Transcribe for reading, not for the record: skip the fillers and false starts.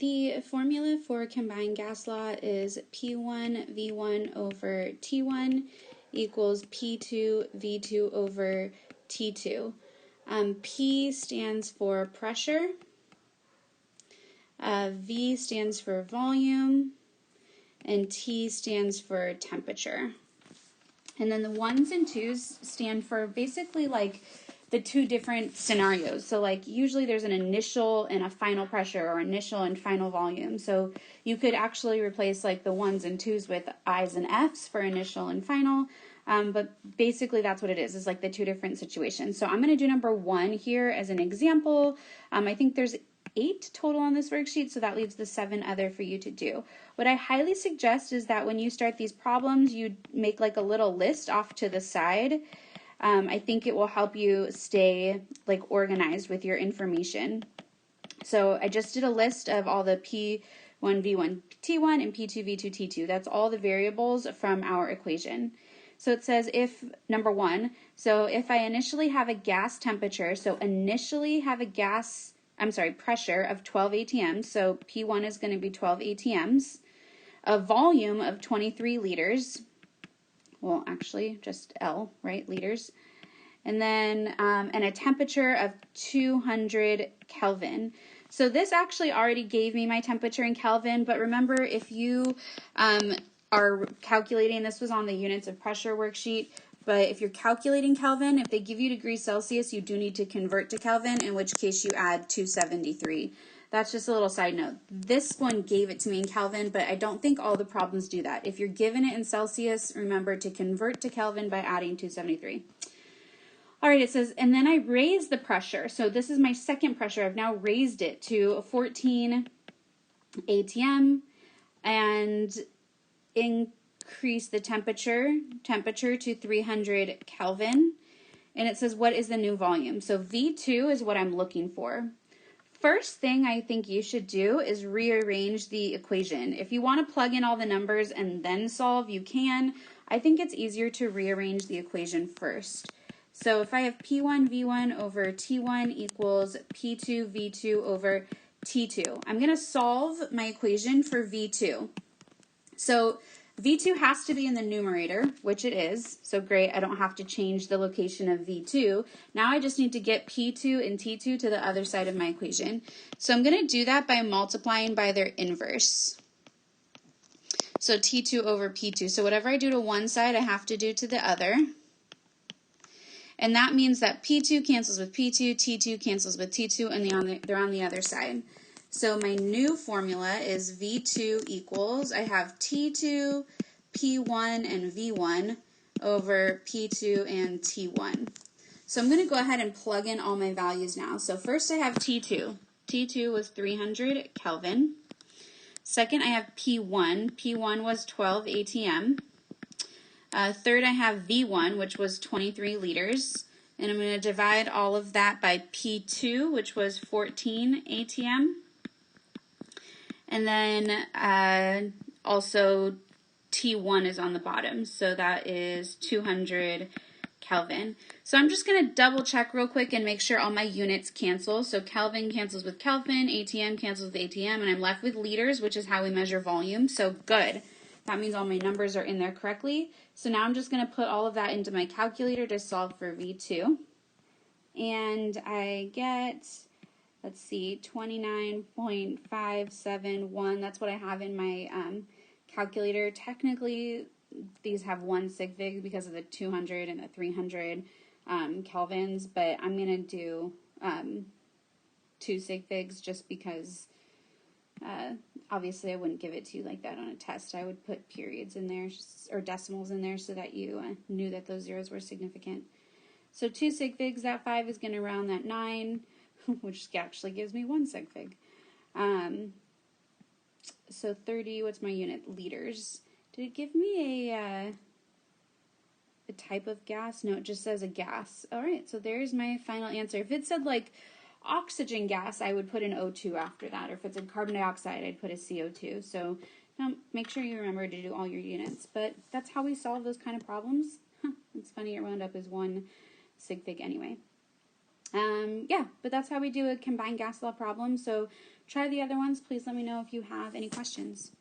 The formula for combined gas law is P1 V1 over T1 equals P2 V2 over T2. P stands for pressure, V stands for volume, and T stands for temperature. And then the ones and twos stand for basically like the two different scenarios. So like usually there's an initial and a final pressure, or initial and final volume. So you could actually replace like the ones and twos with I's and F's for initial and final. But basically that's what it is like the two different situations. So I'm going to do number 1 here as an example. I think there's 8 total on this worksheet, so that leaves the 7 other for you to do. What I highly suggest is that when you start these problems, you make like a little list off to the side. I think it will help you stay like organized with your information. So I just did a list of all the P1 V1 T1 and P2 V2 T2. That's all the variables from our equation. So it says if, number 1, so if I initially have a gas temperature, so initially have a pressure of 12 atms, so P1 is going to be 12 atms, a volume of 23 liters, well actually just L, right, liters, and then and a temperature of 200 Kelvin. So this actually already gave me my temperature in Kelvin, but remember if you are calculating, this was on the units of pressure worksheet, but if you're calculating Kelvin, if they give you degrees Celsius, you do need to convert to Kelvin, in which case you add 273. That's just a little side note. This one gave it to me in Kelvin, but I don't think all the problems do that. If you're given it in Celsius, remember to convert to Kelvin by adding 273. All right, it says, and then I raise the pressure. So this is my second pressure. I've now raised it to 14 atm and increase the temperature to 300 Kelvin. And it says, what is the new volume? So V2 is what I'm looking for. First thing I think you should do is rearrange the equation. If you want to plug in all the numbers and then solve, you can. I think it's easier to rearrange the equation first. So if I have P1 V1 over T1 equals P2 V2 over T2, I'm going to solve my equation for V2. So V2 has to be in the numerator, which it is. So great, I don't have to change the location of V2. Now I just need to get P2 and T2 to the other side of my equation. So I'm going to do that by multiplying by their inverse. So T2 over P2. So whatever I do to one side, I have to do to the other. And that means that P2 cancels with P2, T2 cancels with T2, and they're on the other side. So my new formula is V2 equals, I have T2, P1, and V1 over P2 and T1. So I'm going to go ahead and plug in all my values now. So first I have T2. T2 was 300 Kelvin. Second I have P1. P1 was 12 atm. Third I have V1, which was 23 liters. And I'm going to divide all of that by P2, which was 14 atm. And then also T1 is on the bottom, so that is 200 Kelvin. So I'm just going to double check real quick and make sure all my units cancel. So Kelvin cancels with Kelvin, ATM cancels with ATM, and I'm left with liters, which is how we measure volume. So good. That means all my numbers are in there correctly. So now I'm just going to put all of that into my calculator to solve for V2. And I get, let's see, 29.571. That's what I have in my calculator. Technically, these have one sig fig because of the 200 and the 300 kelvins, but I'm going to do 2 sig figs just because obviously I wouldn't give it to you like that on a test. I would put periods in there or decimals in there so that you knew that those zeros were significant. So 2 sig figs, that 5 is going to round that 9, which actually gives me 1 sig fig. So 30, what's my unit? Liters. Did it give me a type of gas? No, it just says a gas. All right, so there's my final answer. If it said like oxygen gas, I would put an O2 after that. Or if it's a carbon dioxide, I'd put a CO2. So now make sure you remember to do all your units. But that's how we solve those kind of problems. It's funny it wound up as 1 sig fig anyway. Yeah, but that's how we do a combined gas law problem. So try the other ones. Please let me know if you have any questions.